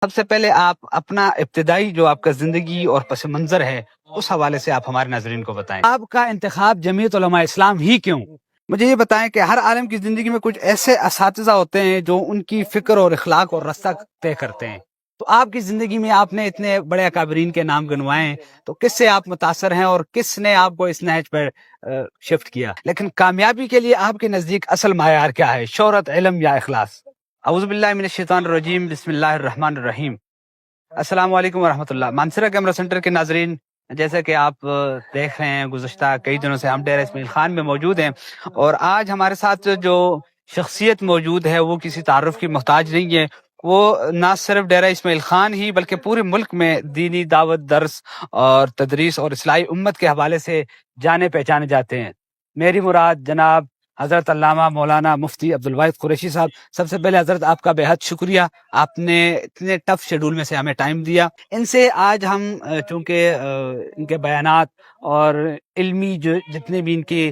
سب سے پہلے آپ اپنا ابتدائی جو آپ کا زندگی اور پس منظر ہے اس حوالے سے آپ ہمارے ناظرین کو بتائیں۔ آپ کا انتخاب جمعیت علماء اسلام ہی کیوں؟ مجھے یہ بتائیں کہ ہر عالم کی زندگی میں کچھ ایسے اساتذہ ہوتے ہیں جو ان کی فکر اور اخلاق اور رستہ طے کرتے ہیں، تو آپ کی زندگی میں آپ نے اتنے بڑے اکابرین کے نام گنوائے ہیں، تو کس سے آپ متاثر ہیں اور کس نے آپ کو اس نہج پر شفٹ کیا؟ لیکن کامیابی کے لیے آپ کے نزدیک اصل معیار کیا ہے؟ شہرت، علم یا اخلاص؟ اعوذ باللہ من الشیطان الرجیم، بسم اللہ الرحمن الرحیم۔ السلام علیکم ورحمۃ اللہ۔ مانسرا کیمرہ سینٹر کے ناظرین، جیسا کہ آپ دیکھ رہے ہیں گزشتہ کئی دنوں سے ہم ڈیرہ اسماعیل خان میں موجود ہیں، اور آج ہمارے ساتھ جو شخصیت موجود ہے وہ کسی تعارف کی محتاج نہیں ہے۔ وہ نہ صرف ڈیرہ اسماعیل خان ہی بلکہ پورے ملک میں دینی دعوت، درس اور تدریس اور اصلاحی امت کے حوالے سے جانے پہچانے جاتے ہیں۔ میری مراد جناب حضرت علامہ مولانا مفتی عبدالواحد قریشی صاحب۔ سب سے پہلے حضرت آپ کا بے حد شکریہ، آپ نے اتنے ٹف شیڈول میں سے ہمیں ٹائم دیا۔ ان سے آج ہم چونکہ ان کے بیانات اور علمی جو جتنے بھی ان کی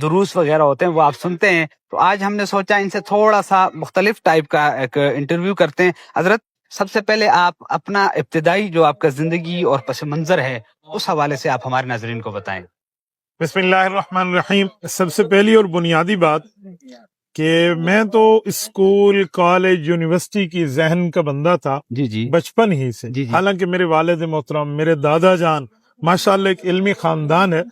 دروس وغیرہ ہوتے ہیں وہ آپ سنتے ہیں، تو آج ہم نے سوچا ان سے تھوڑا سا مختلف ٹائپ کا ایک انٹرویو کرتے ہیں۔ حضرت سب سے پہلے آپ اپنا ابتدائی جو آپ کا زندگی اور پس منظر ہے اس حوالے سے آپ ہمارے ناظرین کو بتائیں۔ بسم اللہ الرحمن الرحیم۔ سب سے پہلی اور بنیادی بات کہ میں تو اسکول، کالج، یونیورسٹی کی ذہن کا بندہ تھا جی بچپن ہی سے۔ حالانکہ میرے والد محترم، میرے دادا جان ماشاءاللہ ایک علمی خاندان ہے۔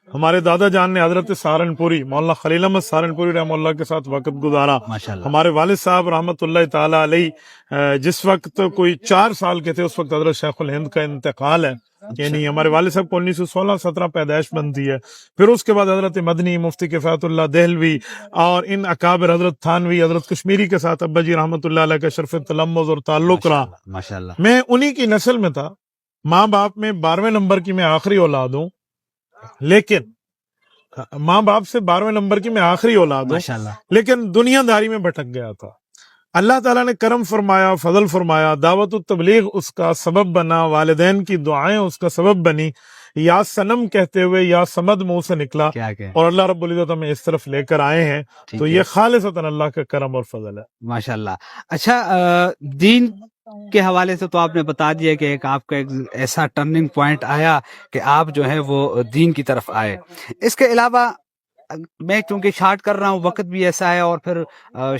ہمارے دادا جان نے حضرت سہارنپوری مولانا خلیل احمد سہارنپوری رحمہ اللہ کے ساتھ وقت گزارا۔ ہمارے والد صاحب رحمۃ اللہ تعالی علیہ جس وقت کوئی 4 سال کے تھے اس وقت حضرت شیخ الہند کا انتقال ہے، یعنی ہمارے والد صاحب کو 1916-17 پیدائش بنتی ہے۔ پھر اس کے بعد حضرت مدنی، مفتی کفایت اللہ دہلوی اور ان اکابر حضرت تھانوی، حضرت کشمیری کے ساتھ ابا جی رحمۃ اللہ علیہ کا شرف تلمذ اور تعلق رہا۔ ماشاءاللہ میں انہی کی نسل میں تھا۔ ماں باپ میں 12ویں نمبر کی میں آخری اولاد ہوں، لیکن ماں باپ سے 12ویں نمبر کی میں آخری اولاد ہوں، لیکن دنیا داری میں بھٹک گیا تھا۔ اللہ تعالیٰ نے کرم فرمایا، فضل فرمایا، دعوت التبلیغ اس کا سبب بنا، والدین کی دعائیں اس کا سبب بنی، یا سنم کہتے ہوئے یا سمد منہ سے نکلا، اور اللہ رب العزت ہمیں اس طرف لے کر آئے ہیں، تو یہ خالصتاً اللہ کا کرم اور فضل ہے۔ ماشاءاللہ۔ اچھا، دین کے حوالے سے تو آپ نے بتا دیا کہ ایک آپ کا ایک ایسا ٹرننگ پوائنٹ آیا کہ آپ جو ہے وہ دین کی طرف آئے۔ اس کے علاوہ میں چونکہ شارٹ کر رہا ہوں، وقت بھی ایسا ہے اور پھر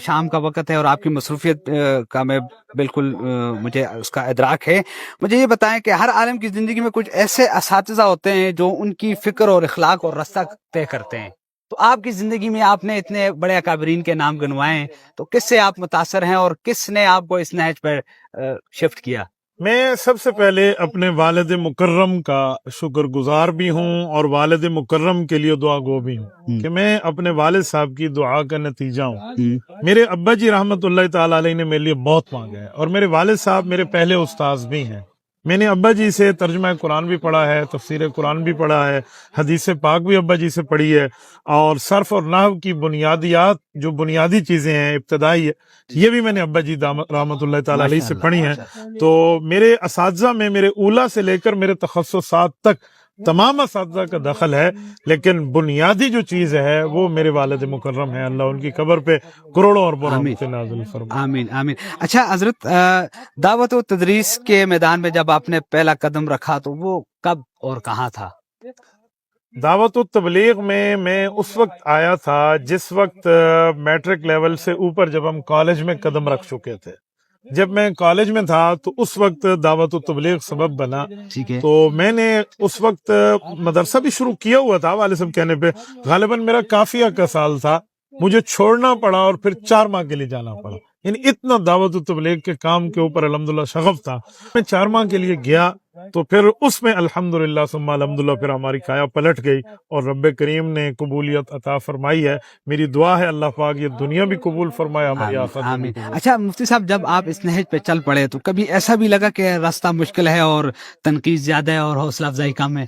شام کا وقت ہے اور آپ کی مصروفیت کا میں بالکل مجھے اس کا ادراک ہے۔ مجھے یہ بتائیں کہ ہر عالم کی زندگی میں کچھ ایسے اساتذہ ہوتے ہیں جو ان کی فکر اور اخلاق اور رستہ طے کرتے ہیں، تو آپ کی زندگی میں آپ نے اتنے بڑے اکابرین کے نام گنوائے ہیں، تو کس سے آپ متاثر ہیں اور کس نے آپ کو اس نہج پر شفٹ کیا؟ میں سب سے پہلے اپنے والد مکرم کا شکر گزار بھی ہوں اور والد مکرم کے لیے دعا گو بھی ہوں کہ میں اپنے والد صاحب کی دعا کا نتیجہ ہوں۔ میرے ابا جی رحمت اللہ تعالی علیہ نے میرے لیے بہت مانگا ہے، اور میرے والد صاحب میرے پہلے استاذ بھی ہیں۔ میں نے ابا جی سے ترجمہ قرآن بھی پڑھا ہے، تفسیر قرآن بھی پڑھا ہے، حدیث پاک بھی ابا جی سے پڑھی ہے، اور صرف اور نحو کی بنیادیات جو بنیادی چیزیں ہیں ابتدائی ہے، یہ بھی میں نے ابا جی رحمت اللہ تعالی علیہ سے پڑھی ہیں۔ تو میرے اساتذہ میں میرے اولا سے لے کر میرے تخصصات تک تمام اساتذہ کا دخل ہے، لیکن بنیادی جو چیز ہے وہ میرے والد مکرم ہیں، اللہ ان کی قبر پہ کروڑوں اور برحمت نازل فرمائے۔ آمین آمین۔ اچھا حضرت، دعوت و تدریس کے میدان میں جب آپ نے پہلا قدم رکھا تو وہ کب اور کہاں تھا؟ دعوت و تبلیغ میں اس وقت آیا تھا جس وقت میٹرک لیول سے اوپر جب ہم کالج میں قدم رکھ چکے تھے۔ جب میں کالج میں تھا تو اس وقت دعوت و تبلیغ سبب بنا، تو میں نے اس وقت مدرسہ بھی شروع کیا ہوا تھا والد صاحب کہنے پہ، غالباً میرا قافیہ کا سال تھا، مجھے چھوڑنا پڑا اور پھر 4 ماہ کے لیے جانا پڑا، یعنی اتنا دعوت و تبلیغ کے کام کے اوپر الحمدللہ شغف تھا۔ میں 4 ماہ کے لیے گیا تو پھر اس میں الحمدللہ ثم الحمدللہ پھر ہماری کایا پلٹ گئی اور رب کریم نے قبولیت عطا فرمائی ہے۔ میری دعا ہے اللہ پاک یہ دنیا بھی قبول فرمائے، ہماری آخرت بھی۔ اچھا مفتی صاحب، جب آپ اس نہج پہ چل پڑے تو کبھی ایسا بھی لگا کہ راستہ مشکل ہے اور تنقید زیادہ ہے اور حوصلہ افزائی کم ہے؟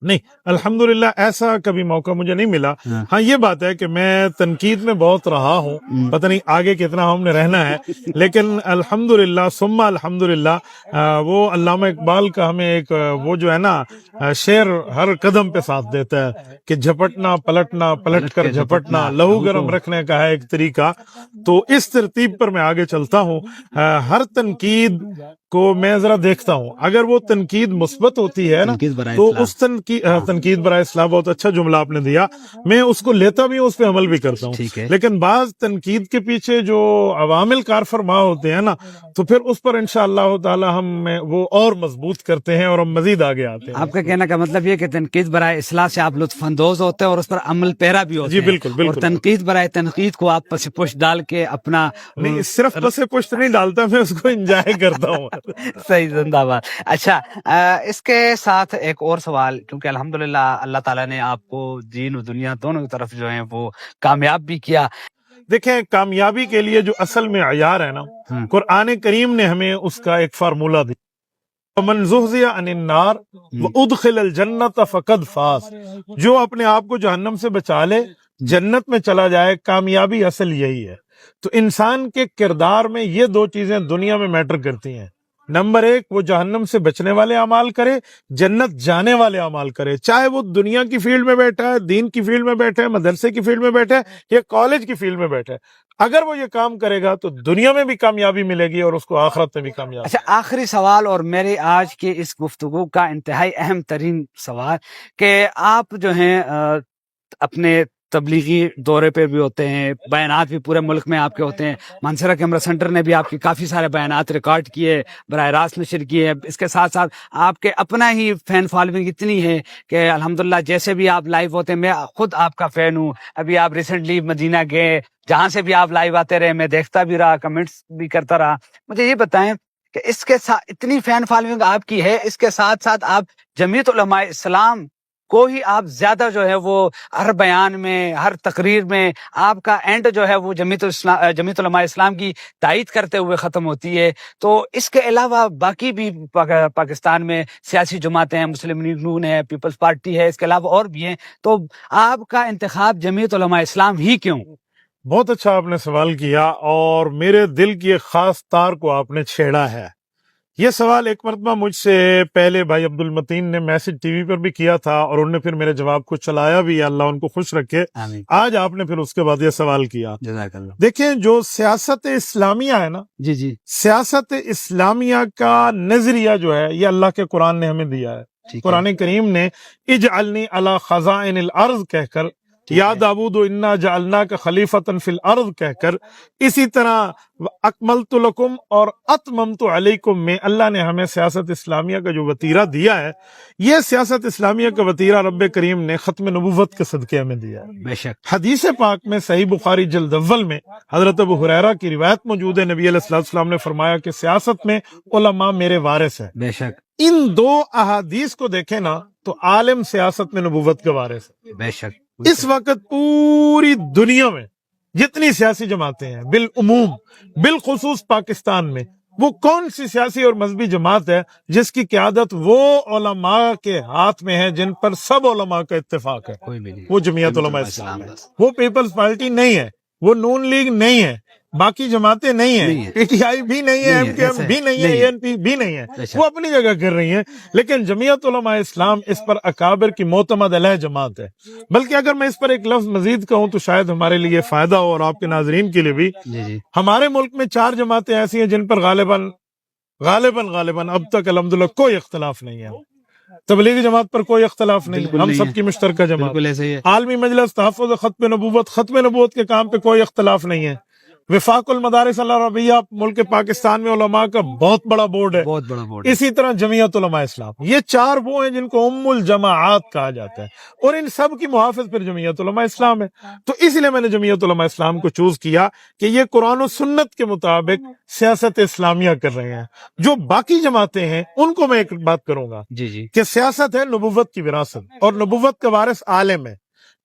نہیں الحمدللہ ایسا کبھی موقع مجھے نہیں ملا. ہاں یہ بات ہے کہ میں تنقید میں بہت رہا ہوں, پتہ نہیں آگے کتنا ہم نے رہنا ہے, لیکن الحمدللہ ثم الحمدللہ وہ علامہ اقبال کا ہمیں ایک وہ جو ہے نا شعر ہر قدم پہ ساتھ دیتا ہے کہ جھپٹنا پلٹنا پلٹ کر جھپٹنا لہو گرم رکھنے کا ہے ایک طریقہ. تو اس ترتیب پر میں آگے چلتا ہوں. ہر تنقید کو میں ذرا دیکھتا ہوں, اگر وہ تنقید مثبت ہوتی ہے نا تو اس تنقید برائے اصلاح, بہت اچھا جملہ آپ نے دیا, میں اس کو لیتا بھی ہوں, اس پہ عمل بھی کرتا ہوں. لیکن بعض تنقید کے پیچھے جو عوامل کار فرما ہوتے ہیں نا, تو پھر اس پر انشاءاللہ تعالی ہم وہ اور مضبوط کرتے ہیں اور ہم مزید آگے آتے ہیں. آپ کا کہنے کا مطلب یہ کہ تنقید برائے اصلاح سے آپ لطف اندوز ہوتے ہیں اور اس پر عمل پیرا بھی ہوتے ہیں. جی بالکل. اور تنقید برائے تنقید کو آپ پس پش ڈال کے اپنا نہیں, صرف پس پشت نہیں ڈالتا, میں اس کو انجوائے کرتا ہوں. صحیح, زندہ باد. اچھا, اس کے ساتھ ایک اور سوال, کیونکہ الحمدللہ اللہ تعالیٰ نے آپ کو دین و دنیا دونوں طرف جو ہیں وہ کامیاب بھی کیا. دیکھیں, کامیابی کے لیے جو اصل میں معیار ہے نا, قرآن کریم نے ہمیں اس کا ایک فارمولہ دیا, وَمَنْ زُحْزِحَ عَنِ النَّارِ وَأُدْخِلَ الْجَنَّةَ فَقَدْ فَازَ, جو اپنے آپ کو جہنم سے بچا لے, جنت میں چلا جائے, کامیابی اصل یہی ہے. تو انسان کے کردار میں یہ دو چیزیں دنیا میں میٹر کرتی ہیں. نمبر ایک, وہ جہنم سے بچنے والے اعمال کرے, جنت جانے والے اعمال کرے, چاہے وہ دنیا کی فیلڈ میں بیٹھا ہے, دین کی فیلڈ میں بیٹھا ہے, مدرسے کی فیلڈ میں بیٹھا ہے یا کالج کی فیلڈ میں بیٹھا ہے. اگر وہ یہ کام کرے گا تو دنیا میں بھی کامیابی ملے گی اور اس کو آخرت میں بھی کامیابی. اچھا, آخری سوال اور میرے آج کے اس گفتگو کا انتہائی اہم ترین سوال, کہ آپ جو ہیں اپنے تبلیغی دورے پہ بھی ہوتے ہیں, بیانات بھی پورے ملک میں آپ کے ہوتے ہیں, مانسہرہ کیمرہ سینٹر نے بھی آپ کے کافی سارے بیانات ریکارڈ کیے, براہ راست نشر کیے. اس کے ساتھ ساتھ آپ کے اپنا ہی فین فالوئنگ اتنی ہے کہ الحمدللہ جیسے بھی آپ لائیو ہوتے ہیں, میں خود آپ کا فین ہوں. ابھی آپ ریسنٹلی مدینہ گئے, جہاں سے بھی آپ لائیو آتے رہے, میں دیکھتا بھی رہا, کمنٹس بھی کرتا رہا. مجھے یہ بتائیں کہ اس کے ساتھ اتنی فین فالوئنگ آپ کی ہے, اس کے ساتھ ساتھ آپ جمعیت علماء اسلام کو ہی آپ زیادہ جو ہے وہ ہر بیان میں, ہر تقریر میں آپ کا اینڈ جو ہے وہ جمعیت علماء اسلام کی تائید کرتے ہوئے ختم ہوتی ہے. تو اس کے علاوہ باقی بھی پاکستان میں سیاسی جماعتیں ہیں, مسلم لیگ نون ہے, پیپلز پارٹی ہے, اس کے علاوہ اور بھی ہیں, تو آپ کا انتخاب جمعیت علماء اسلام ہی کیوں؟ بہت اچھا آپ نے سوال کیا, اور میرے دل کی ایک خاص تار کو آپ نے چھیڑا ہے. یہ سوال ایک مرتبہ مجھ سے پہلے بھائی عبد المتین نے میسج ٹی وی پر بھی کیا تھا, اور انہوں نے پھر میرے جواب کو چلایا بھی, اللہ ان کو خوش رکھے. آج آپ نے پھر اس کے بعد یہ سوال کیا. دیکھیں, جو سیاست اسلامیہ ہے نا, جی, سیاست اسلامیہ کا نظریہ جو ہے یہ اللہ کے قرآن نے ہمیں دیا ہے. قرآن کریم نے اجعلنی علی خزائن الارض کہہ کر, یا داود انا جعلناک خلیفۃ فی الارض کہہ کر, اسی طرح اکملت لکم اور اتممت علیکم میں اللہ نے ہمیں سیاست اسلامیہ کا جو وتیرہ دیا ہے, یہ سیاست اسلامیہ کا وتیرہ رب کریم نے ختم نبوت کے صدقے ہمیں دیا ہے. بے شک حدیث پاک میں صحیح بخاری جلد اول میں حضرت ابو ہریرہ کی روایت موجود ہے, نبی علیہ السلام نے فرمایا کہ سیاست میں علماء میرے وارث ہیں. بے شک, ان دو احادیث کو دیکھیں نا تو عالم سیاست میں نبوت کا وارث ہے. بے شک. اس وقت پوری دنیا میں جتنی سیاسی جماعتیں ہیں, بالعموم بالخصوص پاکستان میں, وہ کون سی سیاسی اور مذہبی جماعت ہے جس کی قیادت وہ علماء کے ہاتھ میں ہے جن پر سب علماء کا اتفاق ہے؟ کوئی بھی نہیں. وہ جمعیت علماء اسلام ہے. وہ پیپلز پارٹی نہیں ہے, وہ نون لیگ نہیں ہے, باقی جماعتیں نہیں ہیں, پی ٹی آئی بھی نہیں ہے, ایم کیو ایم بھی نہیں ہے, اے این پی بھی نہیں ہے, وہ اپنی جگہ کر رہی ہیں. لیکن جمعیت علماء اسلام اس پر اکابر کی معتمد علیہ جماعت ہے. بلکہ اگر میں اس پر ایک لفظ مزید کہوں تو شاید ہمارے لیے فائدہ ہو, اور آپ کے ناظرین کے لیے بھی. ہمارے ملک میں 4 جماعتیں ایسی ہیں جن پر غالباً اب تک الحمدللہ کوئی اختلاف نہیں ہے. تبلیغی جماعت پر کوئی اختلاف نہیں, ہم سب کی مشترکہ جماعت. عالمی مجلس تحفظ ختم نبوت کے کام پہ کوئی اختلاف نہیں ہے. وفاق المدارس العربیہ ملک پاکستان میں علماء کا بہت بڑا بورڈ ہے, بہت بڑا بورڈ. اسی طرح جمعیت علماء اسلام. یہ 4 وہ ہیں جن کو ام الجماعات کہا جاتا ہے, اور ان سب کی محافظ پھر جمعیت علماء اسلام ہے. تو اس لیے میں نے جمعیت علماء اسلام کو چوز کیا کہ یہ قرآن و سنت کے مطابق سیاست اسلامیہ کر رہے ہیں. جو باقی جماعتیں ہیں ان کو میں ایک بات کروں گا جی کہ سیاست ہے نبوت کی وراثت, اور نبوت کا وارث عالم ہے.